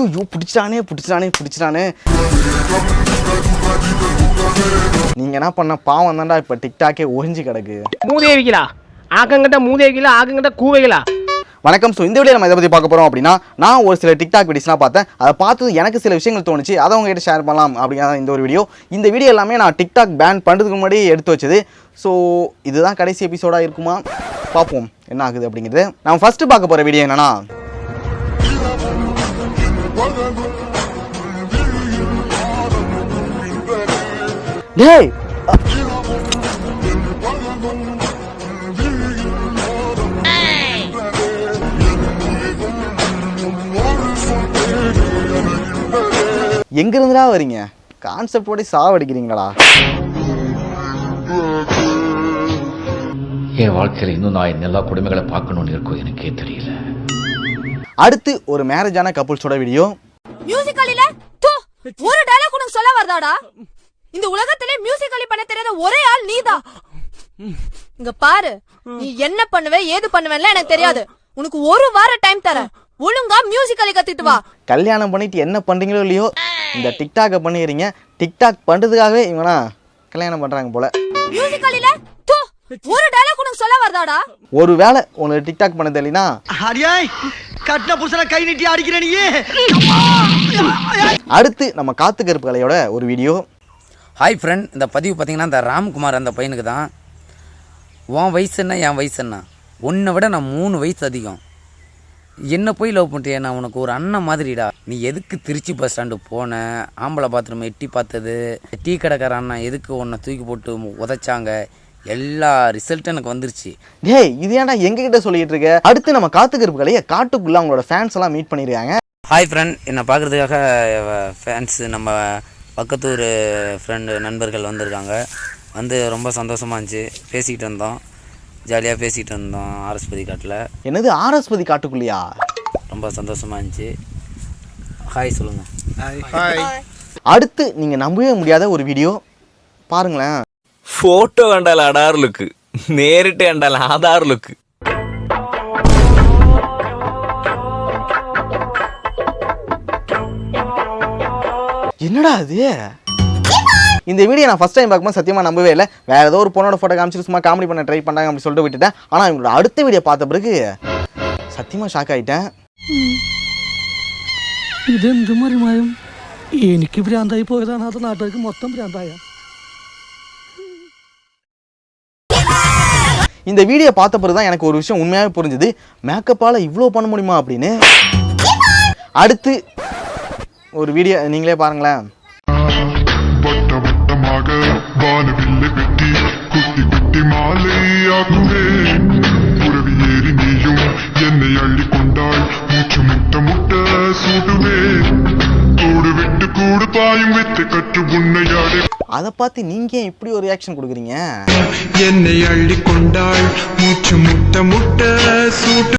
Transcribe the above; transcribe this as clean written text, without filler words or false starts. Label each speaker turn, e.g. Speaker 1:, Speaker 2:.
Speaker 1: ஐயோ பிடிச்சிட்டானே. நீங்க என்ன பண்ண பாவம் தான்டா இப்ப டிக்டாக்கே ஒழிஞ்சு கிடக்கு.
Speaker 2: மூதேவிகளா ஆக்கங்கிட்ட மூதேவிகளா ஆக்கங்கிட்ட கூவைகளா.
Speaker 1: வணக்கம். ஸோ இந்த வீடியோ நம்ம இதை பற்றி பார்க்க போகிறோம் அப்படின்னா, நான் ஒரு சில டிக்டாக் வீடியோஸ்லாம் பார்த்தேன். அதை பார்த்து எனக்கு சில விஷயங்கள் தோணுச்சு, அதை உங்ககிட்ட ஷேர் பண்ணலாம் அப்படிங்கிறத இந்த ஒரு வீடியோ. இந்த வீடியோ எல்லாமே நான் டிக்டாக் பேன் பண்ணுறதுக்கு முன்னாடி எடுத்து வச்சது. ஸோ இதுதான் கடைசி எபிசோடாக இருக்குமா, பார்ப்போம் என்ன ஆகுது அப்படிங்கிறது. நம்ம ஃபஸ்ட்டு பார்க்க போகிற வீடியோ என்னன்னா, டேய் எங்க இருந்துடா வரீங்க? கான்செப்ட் ஓடி சாவடிக்கிறீங்களா?
Speaker 3: என் வாழ்க்கையில் இன்னும் நான் எல்லா குடும்பங்களை பார்க்கணும்னு இருக்கோ எனக்கே தெரியல.
Speaker 1: அடுத்து ஒரு மேரேஜான கப்புள்ஸோட வீடியோ.
Speaker 4: மியூசிக்கலில ஒரு டயலாக் உனக்கு சொல்ல வரதாடா? இந்த உலகத்திலே மியூசிக்கலி பண்ண தெரியாத ஒரே ஆள் நீதான். இங்க பாரு, நீ என்ன பண்ணுவ ஏது பண்ணுவேன்னு எனக்கு தெரியாது. உனக்கு ஒரு வார டைம் தரேன், ஒழுங்கா மியூசிக்கலி கத்துட்டு வா.
Speaker 1: கல்யாணம் பண்ணிட்டு என்ன பண்றீங்களோ இல்லையோ, இந்த டிக்டாக்க பண்ணிடுறீங்க. டிக்டாக் பண்றதுக்காகவே இவனா கல்யாணம் பண்றாங்க போல.
Speaker 4: மியூசிக்கலில ஒரு டயலாக் உனக்கு சொல்ல வரதாடா?
Speaker 1: ஒருவேளை உங்களுக்கு டிக்டாக் பண்ண தெரியலனா,
Speaker 5: அடியாய் கட்டின புருஷனை கை நீட்டி அடிக்கிற நீ.
Speaker 1: அடுத்து நம்ம காத்து கருப்பு கலையோட ஒரு வீடியோ.
Speaker 6: ஹாய் ஃப்ரெண்ட், இந்த பதிவு பார்த்தீங்கன்னா இந்த ராம்குமார் அந்த பையனுக்கு தான். உன் வயசு என்ன என் வயசு என்ன? உன்னை விட நான் 3 வயசு அதிகம். என்ன போய் லவ் பண்ணிட்டே? நான் உனக்கு ஒரு அண்ணன் மாதிரிடா. நீ எதுக்கு திருச்சி பஸ் ஸ்டாண்டு போன? ஆம்பளை பாத்ரூம் எட்டி பார்த்தது, டீ கடைக்கார அண்ணன் எதுக்கு உன்னை தூக்கி போட்டு உதைச்சாங்க? எல்லா ரிசல்ட்டும் எனக்கு வந்துருச்சு.
Speaker 1: டேய் இது ஏன்டா எங்ககிட்ட சொல்லிட்டு இருக்க? அடுத்து நம்ம காத்து கருப்பு கலையை காட்டுக்குள்ள அவங்களோட ஃபேன்ஸ் எல்லாம் மீட் பண்ணிருக்காங்க.
Speaker 6: ஹாய் ஃப்ரெண்ட், என்னை பார்க்குறதுக்காக ஃபேன்ஸு நம்ம பக்கத்தூர் ஃப்ரெண்டு நண்பர்கள் வந்திருக்காங்க. வந்து ரொம்ப சந்தோஷமாக இருந்துச்சு. பேசிக்கிட்டு இருந்தோம், ஜாலியாக பேசிகிட்டு இருந்தோம் ஆர்எஸ்பதி காட்டில்.
Speaker 1: என்னது ஆர்எஸ்பதி காட்டுக்குள்ளையா?
Speaker 6: ரொம்ப சந்தோஷமாக இருந்துச்சு. ஹாய் சொல்லுங்கள்.
Speaker 1: அடுத்து நீங்கள் நம்பவே முடியாத ஒரு வீடியோ பாருங்களேன்.
Speaker 7: ഫോട്ടോ കണ്ടാൽ അടാർ ലുക്ക്, നേരിട്ട് കണ്ടാൽ ആധാർ ലുക്ക്.
Speaker 1: என்னடா அது? இந்த வீடியோ நான் ஃபர்ஸ்ட் டைம் பார்க்கும்போது சத்தியமாக நம்பவே இல்லை. வேறு ஏதோ ஒரு பொண்ணோட ஃபோட்டோ காமிச்சிட்டு சும்மா காமெடி பண்ண ட்ரை பண்ணாங்க அப்படி சொல்லிட்டு விட்டுட்டேன். ஆனால் இவங்களோட அடுத்த வீடியோ பார்த்த பிறகு சத்தியமாக ஷாக் ஆகிட்டேன்.
Speaker 5: ഇതെന്ത് മറിമായും? എനിക്ക് ഭ്രാന്തായി പോയതാണ്, അത് നാട്ടുകാർക്ക് മൊത്തം ഭ്രാന്തായ.
Speaker 1: இந்த வீடியோ பார்த்த பிறகு தான் எனக்கு ஒரு விஷயம் உண்மையாகவே புரிஞ்சுது. மேக்கப்பால் இவ்வளோ பண்ண முடியுமா அப்படின்னு. அடுத்து ஒரு வீடியோ நீங்களே பாருங்களேன். அதை பார்த்து நீங்க இப்படி ஒரு ரியாக்ஷன் கொடுக்குறீங்க?
Speaker 8: என்னை அள்ளி கொண்டாள் மூச்சு முட்ட முட்ட சூட்டு.